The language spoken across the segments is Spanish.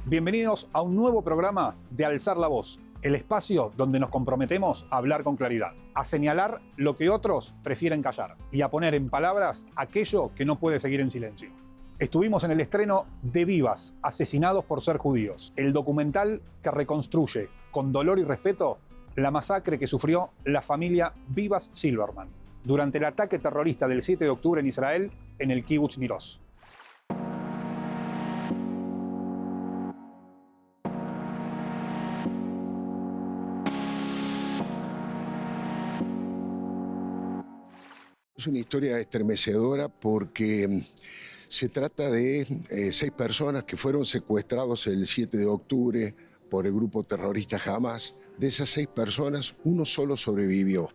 Bienvenidos a un nuevo programa de Alzar la Voz, el espacio donde nos comprometemos a hablar con claridad, a señalar lo que otros prefieren callar y a poner en palabras aquello que no puede seguir en silencio. Estuvimos en el estreno de Vivas, asesinados por ser judíos, el documental que reconstruye, con dolor y respeto, la masacre que sufrió la familia Vivas Silverman durante el ataque terrorista del 7 de octubre en Israel en el Kibutz Nir Oz. Es una historia estremecedora porque se trata de 6 personas que fueron secuestrados el 7 de octubre por el grupo terrorista Hamas. De esas 6 personas, uno solo sobrevivió.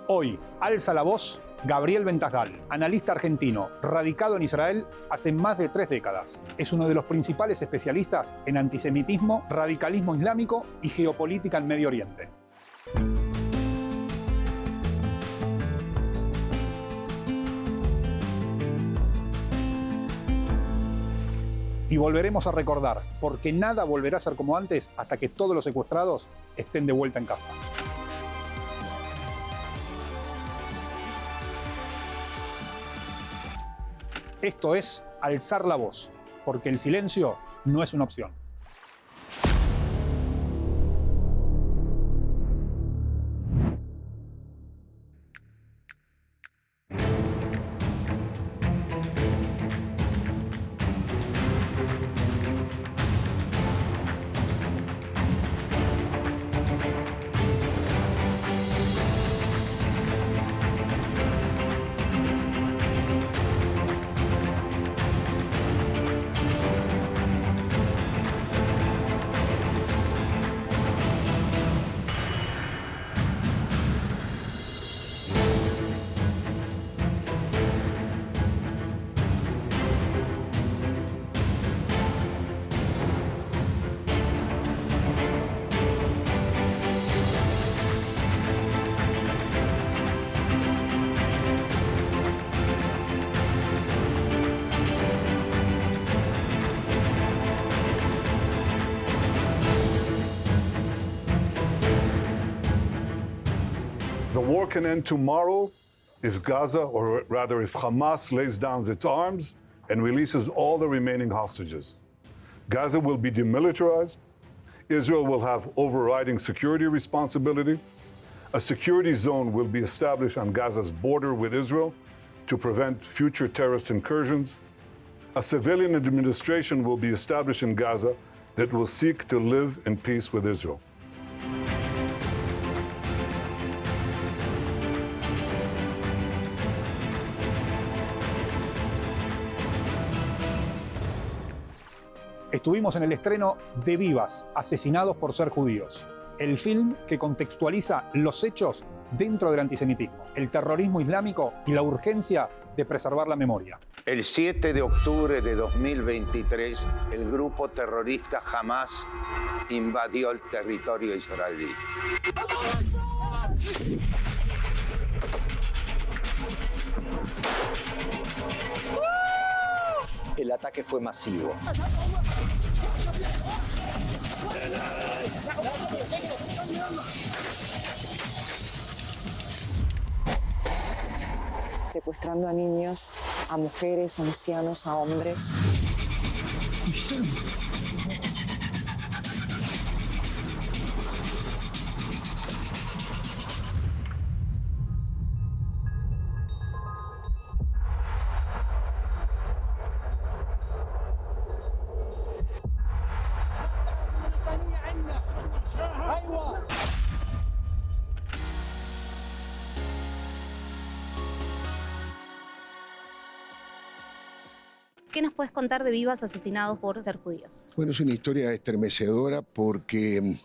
Hoy, alza la voz Gabriel Ventasgal, analista argentino, radicado en Israel hace más de 3 décadas. Es uno de los principales especialistas en antisemitismo, radicalismo islámico y geopolítica en Medio Oriente. Y volveremos a recordar, porque nada volverá a ser como antes hasta que todos los secuestrados estén de vuelta en casa. Esto es Alzar la Voz, porque el silencio no es una opción. The war can end tomorrow if Gaza, or rather if Hamas lays down its arms and releases all the remaining hostages. Gaza will be demilitarized. Israel will have overriding security responsibility. A security zone will be established on Gaza's border with Israel to prevent future terrorist incursions. A civilian administration will be established in Gaza that will seek to live in peace with Israel. Estuvimos en el estreno de Vivas, asesinados por ser judíos, el film que contextualiza los hechos dentro del antisemitismo, el terrorismo islámico y la urgencia de preservar la memoria. El 7 de octubre de 2023, el grupo terrorista Hamas invadió el territorio israelí. El ataque fue masivo. Secuestrando a niños, a mujeres, a ancianos, a hombres. ¿Qué nos puedes contar de Vivas, asesinados por ser judíos? Bueno, es una historia estremecedora porque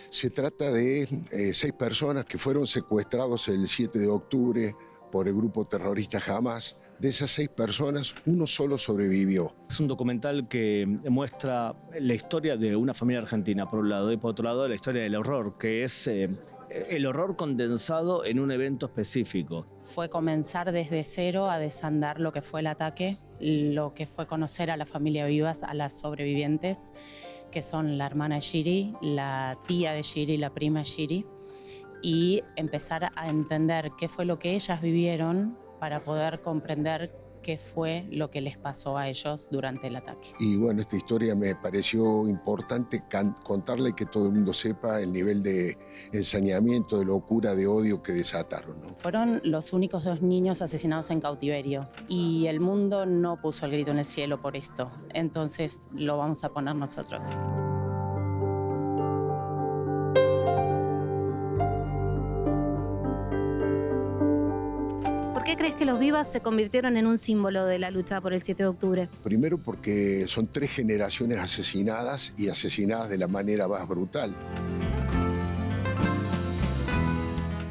se trata de 6 personas que fueron secuestrados el 7 de octubre por el grupo terrorista Hamas. De esas 6 personas, uno solo sobrevivió. Es un documental que muestra la historia de una familia argentina, por un lado, y por otro lado la historia del horror, que es el horror condensado en un evento específico. Fue comenzar desde cero a desandar lo que fue el ataque, lo que fue conocer a la familia Vivas, a las sobrevivientes, que son la hermana Shiri, la tía de Shiri, la prima Shiri, y empezar a entender qué fue lo que ellas vivieron para poder comprender qué fue lo que les pasó a ellos durante el ataque. Y bueno, esta historia me pareció importante contarle y que todo el mundo sepa el nivel de ensañamiento, de locura, de odio que desataron, ¿no? Fueron los únicos 2 niños asesinados en cautiverio y el mundo no puso el grito en el cielo por esto, entonces lo vamos a poner nosotros. ¿Por qué crees que los Vivas se convirtieron en un símbolo de la lucha por el 7 de octubre? Primero porque son 3 generaciones asesinadas y asesinadas de la manera más brutal.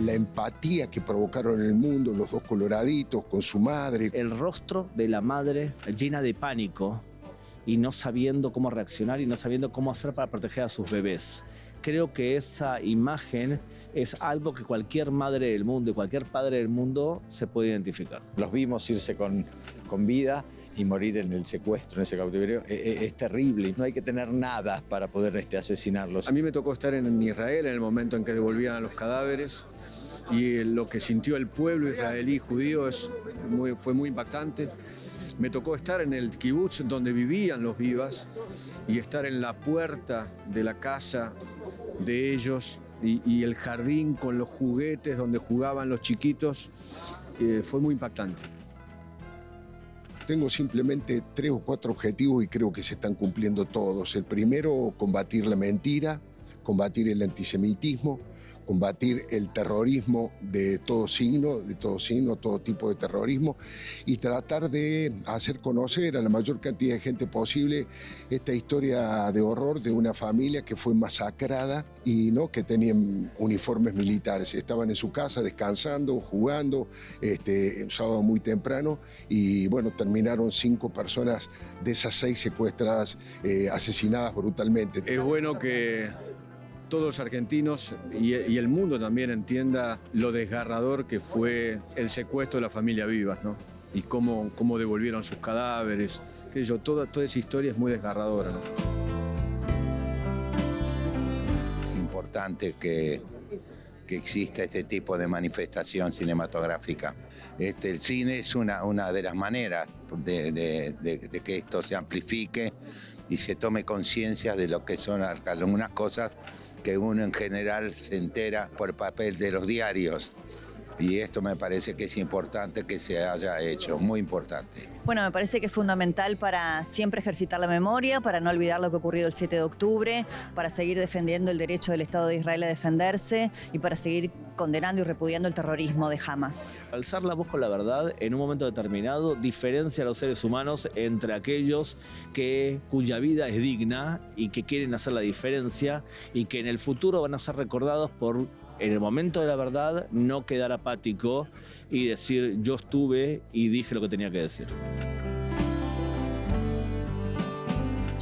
La empatía que provocaron en el mundo, los 2 coloraditos con su madre. El rostro de la madre llena de pánico y no sabiendo cómo reaccionar y no sabiendo cómo hacer para proteger a sus bebés. Creo que esa imagen es algo que cualquier madre del mundo y cualquier padre del mundo se puede identificar. Los vimos irse con vida y morir en el secuestro, en ese cautiverio. Es terrible. No hay que tener nada para poder asesinarlos. A mí me tocó estar en Israel en el momento en que devolvían a los cadáveres y lo que sintió el pueblo israelí judío fue muy impactante. Me tocó estar en el kibutz donde vivían los Vivas y estar en la puerta de la casa de ellos y el jardín con los juguetes donde jugaban los chiquitos. Fue muy impactante. Tengo simplemente 3 o 4 objetivos y creo que se están cumpliendo todos. El primero, combatir la mentira, combatir el antisemitismo, combatir el terrorismo de todo signo, todo tipo de terrorismo, y tratar de hacer conocer a la mayor cantidad de gente posible esta historia de horror de una familia que fue masacrada y no que tenían uniformes militares. Estaban en su casa descansando, jugando, un sábado muy temprano, y bueno, terminaron 5 personas de esas 6 secuestradas, asesinadas brutalmente. Es bueno que todos los argentinos y el mundo también entienda lo desgarrador que fue el secuestro de la familia Vivas, ¿no? Y cómo devolvieron sus cadáveres. Toda esa historia es muy desgarradora, ¿no? Es importante que exista este tipo de manifestación cinematográfica. El cine es una de las maneras de que esto se amplifique y se tome conciencia de lo que son algunas cosas que uno en general se entera por papel de los diarios. Y esto me parece que es importante que se haya hecho, muy importante. Bueno, me parece que es fundamental para siempre ejercitar la memoria, para no olvidar lo que ocurrió el 7 de octubre, para seguir defendiendo el derecho del Estado de Israel a defenderse y para seguir condenando y repudiando el terrorismo de Hamas. Alzar la voz con la verdad en un momento determinado diferencia a los seres humanos entre aquellos cuya vida es digna y que quieren hacer la diferencia y que en el futuro van a ser recordados por, en el momento de la verdad, no quedar apático y decir yo estuve y dije lo que tenía que decir.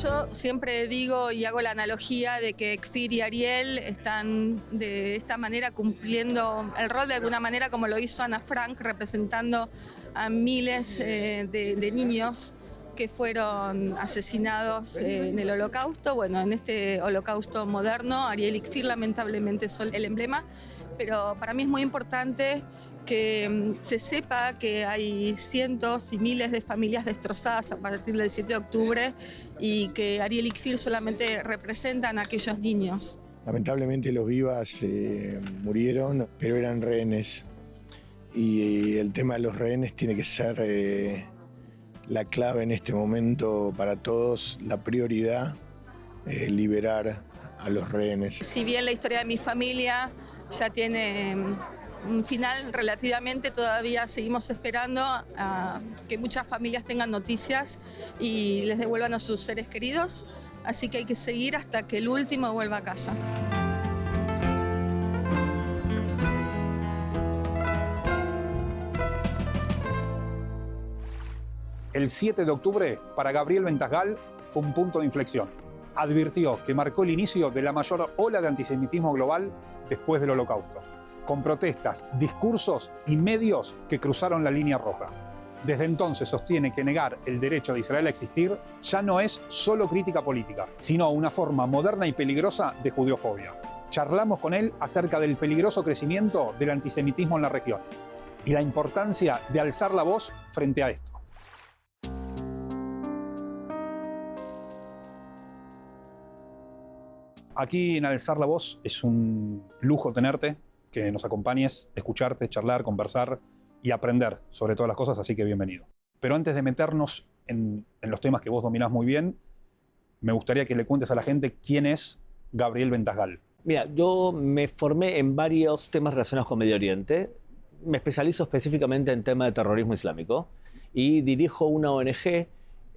Yo siempre digo y hago la analogía de que Kfir y Ariel están de esta manera cumpliendo el rol de alguna manera como lo hizo Ana Frank, representando a miles de niños que fueron asesinados en el Holocausto. Bueno, en este Holocausto moderno, Ariel y Kfir lamentablemente son el emblema, pero para mí es muy importante que se sepa que hay cientos y miles de familias destrozadas a partir del 7 de octubre y que Ariel y Kfir solamente representan a aquellos niños. Lamentablemente los Vivas murieron, pero eran rehenes. Y el tema de los rehenes tiene que ser la clave en este momento para todos, la prioridad, liberar a los rehenes. Si bien la historia de mi familia ya tiene un final relativamente, todavía seguimos esperando a que muchas familias tengan noticias y les devuelvan a sus seres queridos, así que hay que seguir hasta que el último vuelva a casa. El 7 de octubre, para Gabriel Ventasgal, fue un punto de inflexión. Advirtió que marcó el inicio de la mayor ola de antisemitismo global después del Holocausto, con protestas, discursos y medios que cruzaron la línea roja. Desde entonces sostiene que negar el derecho de Israel a existir ya no es solo crítica política, sino una forma moderna y peligrosa de judeofobia. Charlamos con él acerca del peligroso crecimiento del antisemitismo en la región y la importancia de alzar la voz frente a esto. Aquí en Alzar la Voz es un lujo tenerte, que nos acompañes, escucharte, charlar, conversar y aprender sobre todas las cosas, así que bienvenido. Pero antes de meternos en los temas que vos dominás muy bien, me gustaría que le cuentes a la gente quién es Gabriel Ventasgal. Mira, yo me formé en varios temas relacionados con Medio Oriente. Me especializo específicamente en temas de terrorismo islámico y dirijo una ONG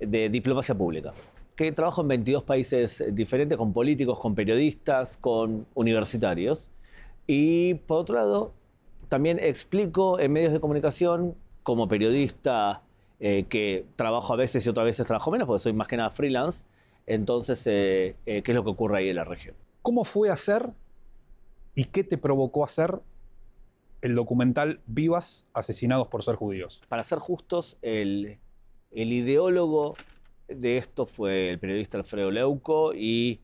de diplomacia pública, que trabajo en 22 países diferentes, con políticos, con periodistas, con universitarios. Y por otro lado, también explico en medios de comunicación, como periodista, que trabajo a veces y otras veces trabajo menos, porque soy más que nada freelance. Entonces, ¿qué es lo que ocurre ahí en la región? ¿Cómo fue hacer y qué te provocó hacer el documental Vivas, asesinados por ser judíos? Para ser justos, el ideólogo de esto fue el periodista Alfredo Leuco y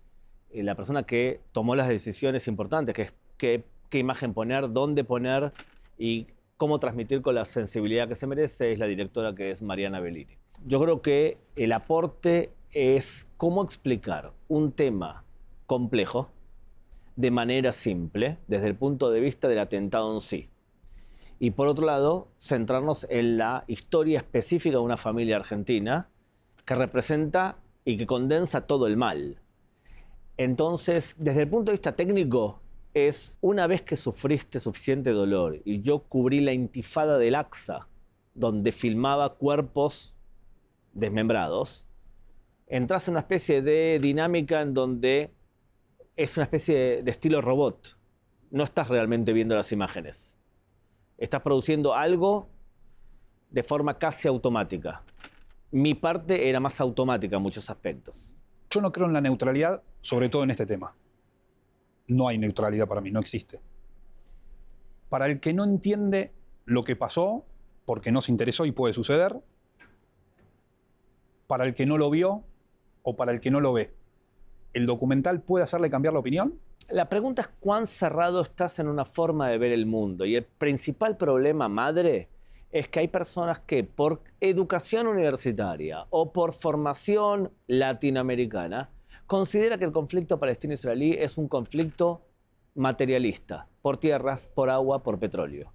la persona que tomó las decisiones importantes, que es qué imagen poner, dónde poner y cómo transmitir con la sensibilidad que se merece, es la directora, que es Mariana Bellini. Yo creo que el aporte es cómo explicar un tema complejo de manera simple, desde el punto de vista del atentado en sí. Y por otro lado, centrarnos en la historia específica de una familia argentina que representa y que condensa todo el mal. Entonces, desde el punto de vista técnico, es una vez que sufriste suficiente dolor, y yo cubrí la intifada del Aqsa, donde filmaba cuerpos desmembrados, entras en una especie de dinámica en donde es una especie de estilo robot. No estás realmente viendo las imágenes. Estás produciendo algo de forma casi automática. Mi parte era más automática en muchos aspectos. Yo no creo en la neutralidad, sobre todo en este tema. No hay neutralidad para mí, no existe. Para el que no entiende lo que pasó, porque no se interesó y puede suceder, para el que no lo vio o para el que no lo ve, ¿el documental puede hacerle cambiar la opinión? La pregunta es cuán cerrado estás en una forma de ver el mundo. Y el principal problema, madre, es que hay personas que por educación universitaria o por formación latinoamericana considera que el conflicto palestino-israelí es un conflicto materialista, por tierras, por agua, por petróleo.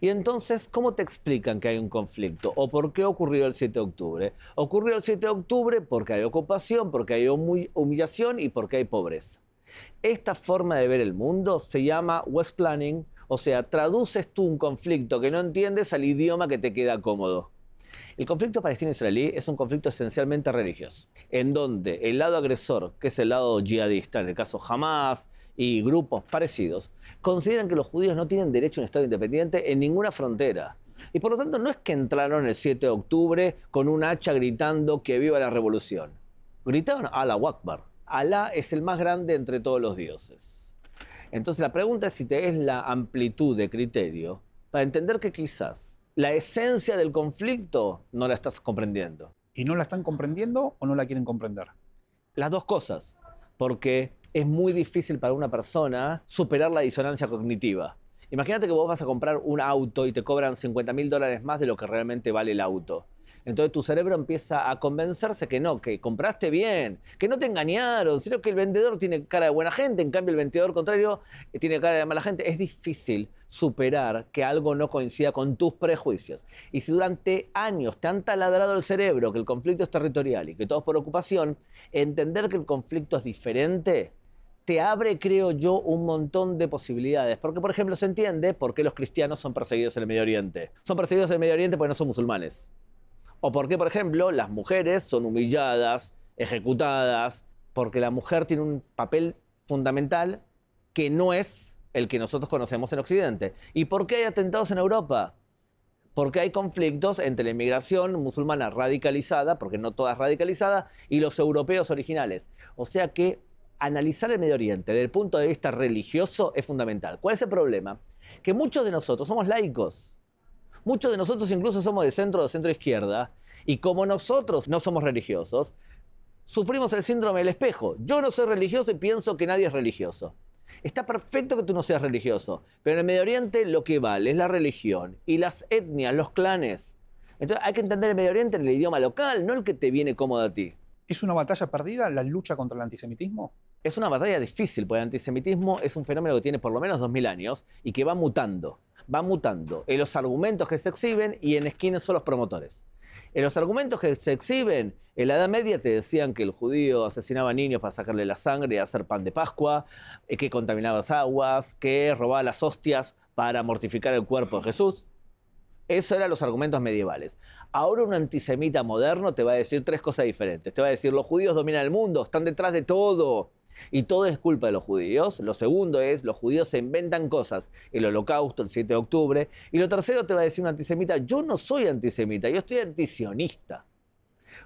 Y entonces, ¿cómo te explican que hay un conflicto? ¿O por qué ocurrió el 7 de octubre? Ocurrió el 7 de octubre porque hay ocupación, porque hay humillación y porque hay pobreza. Esta forma de ver el mundo se llama West Planning, o sea, traduces tú un conflicto que no entiendes al idioma que te queda cómodo. El conflicto palestino-israelí es un conflicto esencialmente religioso, en donde el lado agresor, que es el lado yihadista, en el caso Hamas y grupos parecidos, consideran que los judíos no tienen derecho a un Estado independiente en ninguna frontera. Y por lo tanto no es que entraron el 7 de octubre con un hacha gritando que viva la revolución. Gritaron Allahu Akbar. Alá es el más grande entre todos los dioses. Entonces la pregunta es si tenés la amplitud de criterio para entender que quizás la esencia del conflicto no la estás comprendiendo. ¿Y no la están comprendiendo o no la quieren comprender? Las dos cosas, porque es muy difícil para una persona superar la disonancia cognitiva. Imagínate que vos vas a comprar un auto y te cobran $50.000 más de lo que realmente vale el auto. Entonces tu cerebro empieza a convencerse que no, que compraste bien, que no te engañaron, sino que el vendedor tiene cara de buena gente, en cambio el vendedor contrario tiene cara de mala gente. Es difícil superar que algo no coincida con tus prejuicios. Y si durante años te han taladrado el cerebro que el conflicto es territorial y que todo es por ocupación, entender que el conflicto es diferente te abre, creo yo, un montón de posibilidades. Porque, por ejemplo, se entiende por qué los cristianos son perseguidos en el Medio Oriente. Son perseguidos en el Medio Oriente porque no son musulmanes. O por qué, por ejemplo, las mujeres son humilladas, ejecutadas, porque la mujer tiene un papel fundamental que no es el que nosotros conocemos en Occidente. ¿Y por qué hay atentados en Europa? porque hay conflictos entre la inmigración musulmana radicalizada, porque no toda es radicalizada, y los europeos originales. O sea que analizar el Medio Oriente desde el punto de vista religioso es fundamental. ¿Cuál es el problema? Que muchos de nosotros somos laicos. Muchos de nosotros incluso somos de centro o de centro izquierda, y como nosotros no somos religiosos, sufrimos el síndrome del espejo. Yo no soy religioso y pienso que nadie es religioso. Está perfecto que tú no seas religioso, pero en el Medio Oriente lo que vale es la religión y las etnias, los clanes. Entonces hay que entender el Medio Oriente en el idioma local, no el que te viene cómodo a ti. ¿Es una batalla perdida la lucha contra el antisemitismo? Es una batalla difícil, porque el antisemitismo es un fenómeno que tiene por lo menos 2000 años y que va mutando en los argumentos que se exhiben y en quiénes son los promotores. En los argumentos que se exhiben, en la Edad Media te decían que el judío asesinaba niños para sacarle la sangre y hacer pan de Pascua, que contaminaba las aguas, que robaba las hostias para mortificar el cuerpo de Jesús. Esos eran los argumentos medievales. Ahora un antisemita moderno te va a decir tres cosas diferentes. Te va a decir, los judíos dominan el mundo, están detrás de todo. Y todo es culpa de los judíos. Lo segundo es, los judíos se inventan cosas. El Holocausto, el 7 de octubre. Y lo tercero te va a decir un antisemita, yo no soy antisemita, yo estoy antisionista.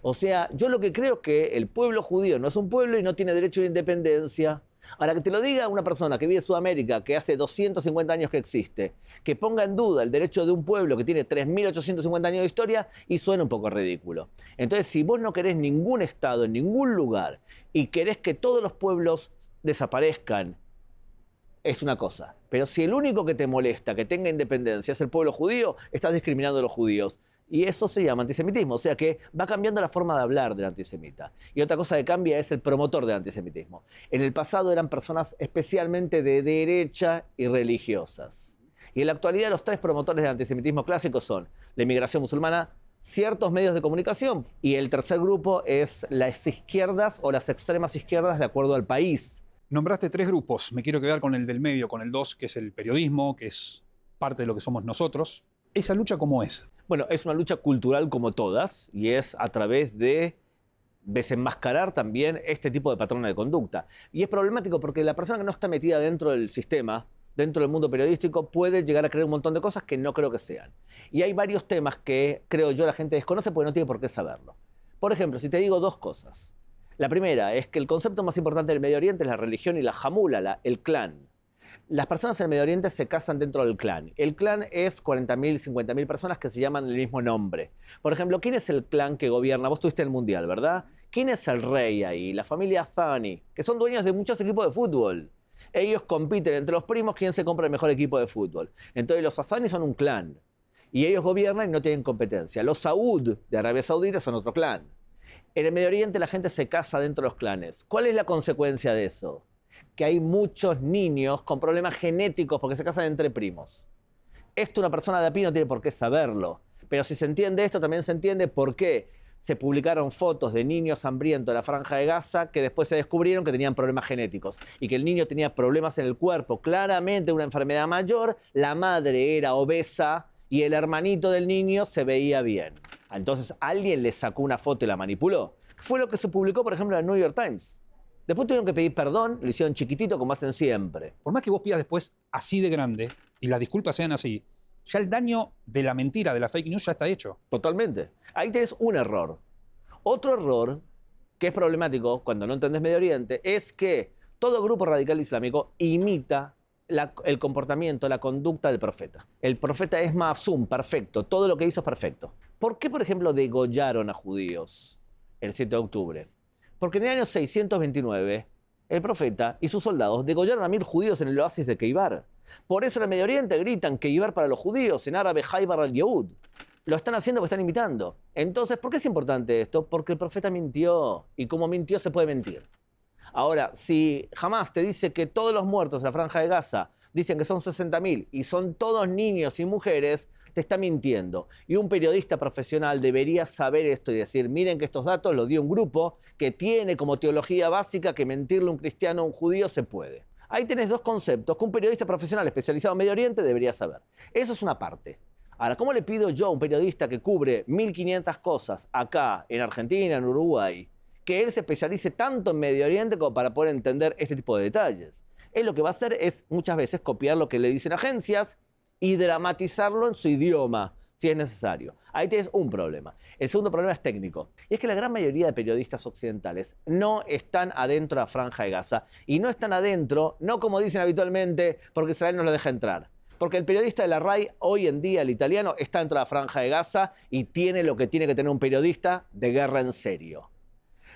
O sea, yo lo que creo es que el pueblo judío no es un pueblo y no tiene derecho de independencia. Ahora, que te lo diga una persona que vive en Sudamérica, que hace 250 años que existe, que ponga en duda el derecho de un pueblo que tiene 3.850 años de historia, y suena un poco ridículo. Entonces, si vos no querés ningún Estado en ningún lugar y querés que todos los pueblos desaparezcan, es una cosa. Pero si el único que te molesta que tenga independencia es el pueblo judío, estás discriminando a los judíos. Y eso se llama antisemitismo, o sea que va cambiando la forma de hablar del antisemita. Y otra cosa que cambia es el promotor del antisemitismo. En el pasado eran personas especialmente de derecha y religiosas. Y en la actualidad los tres promotores del antisemitismo clásico son la inmigración musulmana, ciertos medios de comunicación, y el tercer grupo es las izquierdas o las extremas izquierdas de acuerdo al país. Nombraste tres grupos, me quiero quedar con el del medio, con el 2, que es el periodismo, que es parte de lo que somos nosotros. ¿Esa lucha cómo es? Bueno, es una lucha cultural como todas, y es a través de desenmascarar también este tipo de patrones de conducta. Y es problemático porque la persona que no está metida dentro del sistema, dentro del mundo periodístico, puede llegar a creer un montón de cosas que no creo que sean. Y hay varios temas que, creo yo, la gente desconoce porque no tiene por qué saberlo. Por ejemplo, si te digo dos cosas. La primera es que el concepto más importante del Medio Oriente es la religión y la jamula, el clan. Las personas en el Medio Oriente se casan dentro del clan. El clan es 40.000, 50.000 personas que se llaman el mismo nombre. Por ejemplo, ¿quién es el clan que gobierna? Vos tuviste el Mundial, ¿verdad? ¿Quién es el rey ahí? La familia Thani, que son dueños de muchos equipos de fútbol. Ellos compiten entre los primos quién se compra el mejor equipo de fútbol. Entonces los Thani son un clan. Y ellos gobiernan y no tienen competencia. Los Saud de Arabia Saudita son otro clan. En el Medio Oriente la gente se casa dentro de los clanes. ¿Cuál es la consecuencia de eso? Que hay muchos niños con problemas genéticos porque se casan entre primos. Esto una persona de a pie no tiene por qué saberlo. Pero si se entiende esto, también se entiende por qué se publicaron fotos de niños hambrientos de la Franja de Gaza que después se descubrieron que tenían problemas genéticos y que el niño tenía problemas en el cuerpo, claramente una enfermedad mayor, la madre era obesa y el hermanito del niño se veía bien. Entonces alguien le sacó una foto y la manipuló. Fue lo que se publicó, por ejemplo, en el New York Times. Después tuvieron que pedir perdón, lo hicieron chiquitito como hacen siempre. Por más que vos pidas después así de grande y las disculpas sean así, ya el daño de la mentira, de la fake news ya está hecho. Totalmente. Ahí tenés un error. Otro error que es problemático cuando no entendés Medio Oriente es que todo grupo radical islámico imita el comportamiento, la conducta del profeta. El profeta es ma'sum, perfecto. Todo lo que hizo es perfecto. ¿Por qué, por ejemplo, degollaron a judíos el 7 de octubre? Porque en el año 629, el profeta y sus soldados degollaron a 1000 judíos en el oasis de Keibar. Por eso en el Medio Oriente gritan Keibar para los judíos, en árabe Haybar al-Yahud. Lo están haciendo porque están imitando. Entonces, ¿por qué es importante esto? Porque el profeta mintió, y como mintió se puede mentir. Ahora, si Hamás te dice que todos los muertos en la Franja de Gaza dicen que son 60.000 y son todos niños y mujeres, te está mintiendo. Y un periodista profesional debería saber esto y decir, miren que estos datos los dio un grupo que tiene como teología básica que mentirle a un cristiano o a un judío se puede. Ahí tenés dos conceptos que un periodista profesional especializado en Medio Oriente debería saber. Eso es una parte. Ahora, ¿cómo le pido yo a un periodista que cubre 1.500 cosas acá, en Argentina, en Uruguay, que él se especialice tanto en Medio Oriente como para poder entender este tipo de detalles? Él lo que va a hacer es muchas veces copiar lo que le dicen agencias y dramatizarlo en su idioma, si es necesario. Ahí tienes un problema. El segundo problema es técnico. Y es que la gran mayoría de periodistas occidentales no están adentro de la Franja de Gaza. Y no están adentro, no como dicen habitualmente, porque Israel no lo deja entrar. Porque el periodista de la RAI, hoy en día, el italiano, está dentro de la Franja de Gaza y tiene lo que tiene que tener un periodista de guerra en serio.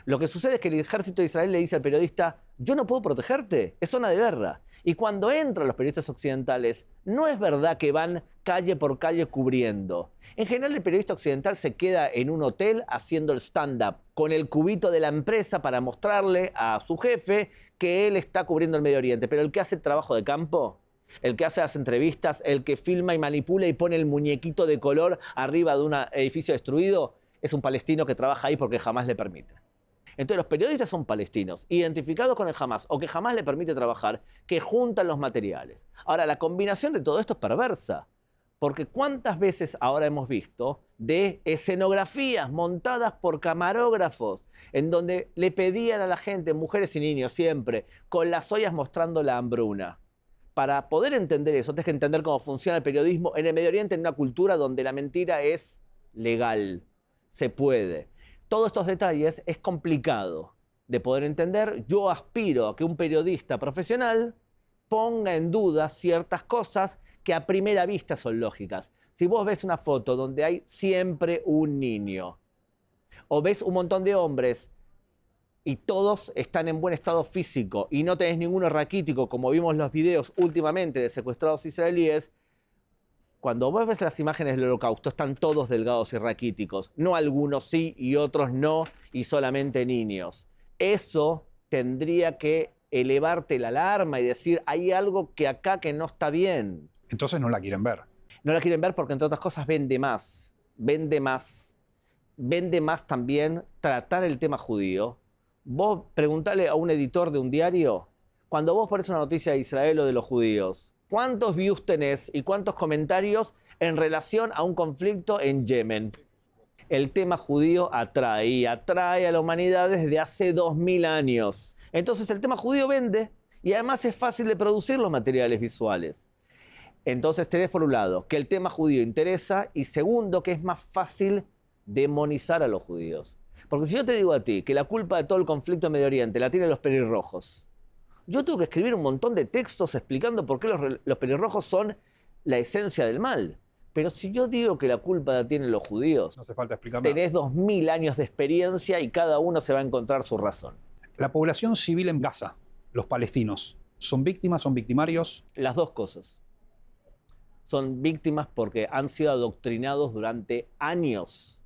Lo que sucede es que el ejército de Israel le dice al periodista, yo no puedo protegerte, es zona de guerra. Y cuando entran los periodistas occidentales, no es verdad que van calle por calle cubriendo. En general, el periodista occidental se queda en un hotel haciendo el stand-up con el cubito de la empresa para mostrarle a su jefe que él está cubriendo el Medio Oriente. Pero el que hace el trabajo de campo, el que hace las entrevistas, el que filma y manipula y pone el muñequito de color arriba de un edificio destruido, es un palestino que trabaja ahí porque jamás le permite. Entonces los periodistas son palestinos, identificados con el Hamas o que jamás le permite trabajar, que juntan los materiales. Ahora, la combinación de todo esto es perversa, porque ¿cuántas veces ahora hemos visto de escenografías montadas por camarógrafos en donde le pedían a la gente, mujeres y niños siempre, con las ollas mostrando la hambruna? Para poder entender eso, tienes que entender cómo funciona el periodismo en el Medio Oriente, en una cultura donde la mentira es legal, se puede. Todos estos detalles es complicado de poder entender. Yo aspiro a que un periodista profesional ponga en duda ciertas cosas que a primera vista son lógicas. Si vos ves una foto donde hay siempre un niño, o ves un montón de hombres y todos están en buen estado físico y no tenés ninguno raquítico, como vimos en los videos últimamente de secuestrados israelíes, cuando vos ves las imágenes del Holocausto, están todos delgados y raquíticos. No algunos sí y otros no, y solamente niños. Eso tendría que elevarte la alarma y decir, hay algo que acá que no está bien. Entonces no la quieren ver. No la quieren ver porque, entre otras cosas, vende más. Vende más. Vende más también tratar el tema judío. Vos preguntale a un editor de un diario, cuando vos pones una noticia de Israel o de los judíos, ¿cuántos views tenés y cuántos comentarios en relación a un conflicto en Yemen? El tema judío atrae y atrae a la humanidad desde hace 2000 años. Entonces el tema judío vende y además es fácil de producir los materiales visuales. Entonces tenés por un lado que el tema judío interesa y segundo que es más fácil demonizar a los judíos. Porque si yo te digo a ti que la culpa de todo el conflicto en Medio Oriente la tienen los pelirrojos, yo tengo que escribir un montón de textos explicando por qué los pelirrojos son la esencia del mal. Pero si yo digo que la culpa la tienen los judíos, no hace falta explicar nada. Tenés 2000 años de experiencia y cada uno se va a encontrar su razón. La población civil en Gaza, los palestinos, ¿son víctimas, son victimarios? Las dos cosas. Son víctimas porque han sido adoctrinados durante años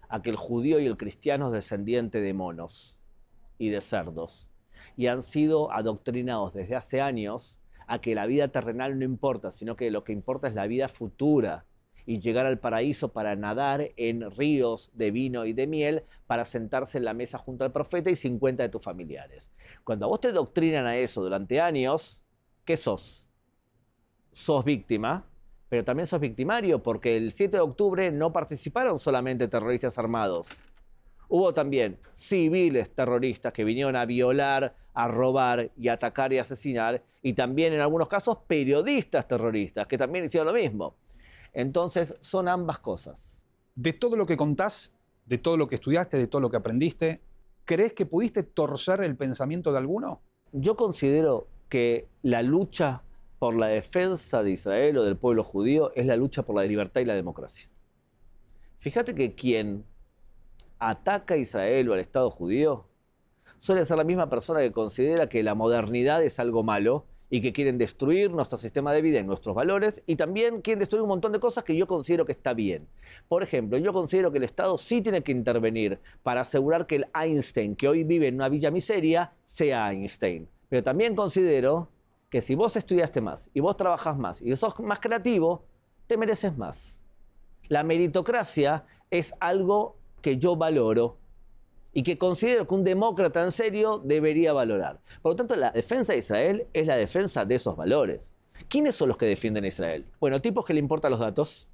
a que el judío y el cristiano es descendiente de monos y de cerdos. Y han sido adoctrinados desde hace años a que la vida terrenal no importa, sino que lo que importa es la vida futura y llegar al paraíso para nadar en ríos de vino y de miel, para sentarse en la mesa junto al profeta y 50 de tus familiares. Cuando a vos te doctrinan a eso durante años, ¿qué sos? Sos víctima, pero también sos victimario, porque el 7 de octubre no participaron solamente terroristas armados. Hubo también civiles terroristas que vinieron a violar, a robar y a atacar y asesinar, y también en algunos casos periodistas terroristas que también hicieron lo mismo. Entonces son ambas cosas. De todo lo que contás, de todo lo que estudiaste, de todo lo que aprendiste, ¿crees que pudiste torcer el pensamiento de alguno? Yo considero que la lucha por la defensa de Israel o del pueblo judío es la lucha por la libertad y la democracia. Fíjate que quien ataca a Israel o al Estado judío suele ser la misma persona que considera que la modernidad es algo malo y que quieren destruir nuestro sistema de vida y nuestros valores, y también quieren destruir un montón de cosas que yo considero que está bien. Por ejemplo, yo considero que el Estado sí tiene que intervenir para asegurar que el Einstein que hoy vive en una villa miseria sea Einstein. Pero también considero que si vos estudiaste más y vos trabajás más y sos más creativo, te mereces más. La meritocracia es algo que yo valoro y que considero que un demócrata en serio debería valorar. Por lo tanto, la defensa de Israel es la defensa de esos valores. ¿Quiénes son los que defienden a Israel? Bueno, tipos que le importan los datos,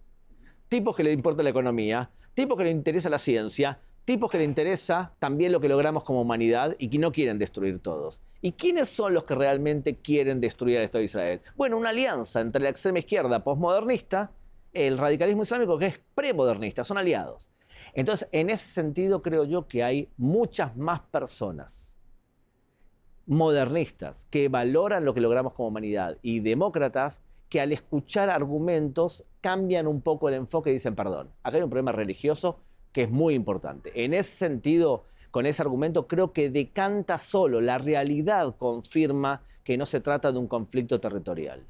tipos que le importa la economía, tipos que le interesa la ciencia, tipos que le interesa también lo que logramos como humanidad y que no quieren destruir todos. ¿Y quiénes son los que realmente quieren destruir al Estado de Israel? Bueno, una alianza entre la extrema izquierda postmodernista el radicalismo islámico, que es premodernista, son aliados. Entonces, en ese sentido, creo yo que hay muchas más personas modernistas que valoran lo que logramos como humanidad y demócratas que al escuchar argumentos cambian un poco el enfoque y dicen, perdón, acá hay un problema religioso que es muy importante. En ese sentido, con ese argumento, creo que decanta solo, la realidad confirma que no se trata de un conflicto territorial.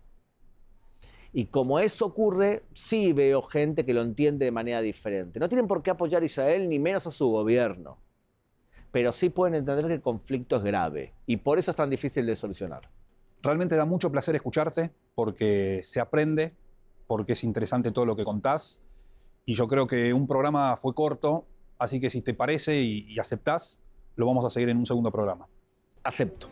Y como eso ocurre, sí veo gente que lo entiende de manera diferente. No tienen por qué apoyar a Israel, ni menos a su gobierno. Pero sí pueden entender que el conflicto es grave. Y por eso es tan difícil de solucionar. Realmente da mucho placer escucharte, porque se aprende, porque es interesante todo lo que contás. Y yo creo que un programa fue corto, así que si te parece y aceptás, lo vamos a seguir en un segundo programa. Acepto.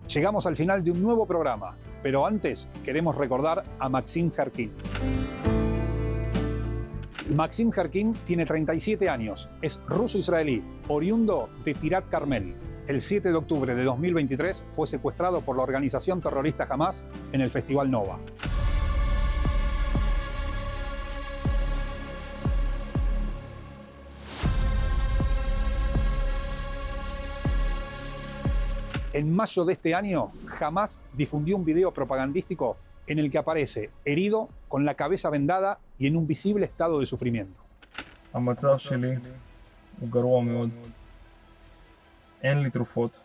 Llegamos al final de un nuevo programa, pero antes queremos recordar a Maxim Kharkin. Maxim Kharkin tiene 37 años, es ruso-israelí, oriundo de Tirat Carmel. El 7 de octubre de 2023 fue secuestrado por la organización terrorista Hamas en el Festival Nova. En mayo de este año, Hamas difundió un video propagandístico en el que aparece herido, con la cabeza vendada y en un visible estado de sufrimiento. המצב שלי הוא גרוע מאוד. אין לי תרופות.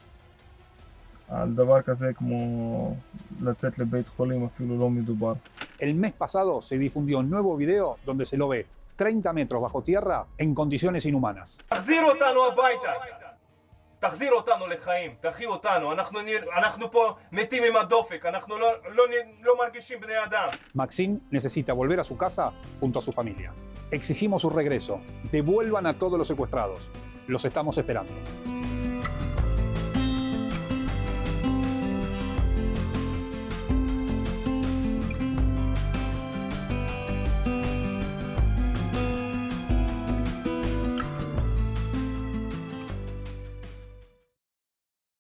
על דבר כזה כמו לצאת לבית חולים אפילו לא מדובר. El mes pasado se difundió un nuevo video donde se lo ve 30 metros bajo tierra en condiciones inhumanas. תחזיר אותנו הביתה. תחזיר אותנו לחיים, תחי אותנו, אנחנו פה מתים עם הדופק, אנחנו לא מרגישים בני אדם. Maxim necesita volver a su casa junto a su familia. Exigimos su regreso. Devuelvan a todos los secuestrados. Los estamos esperando.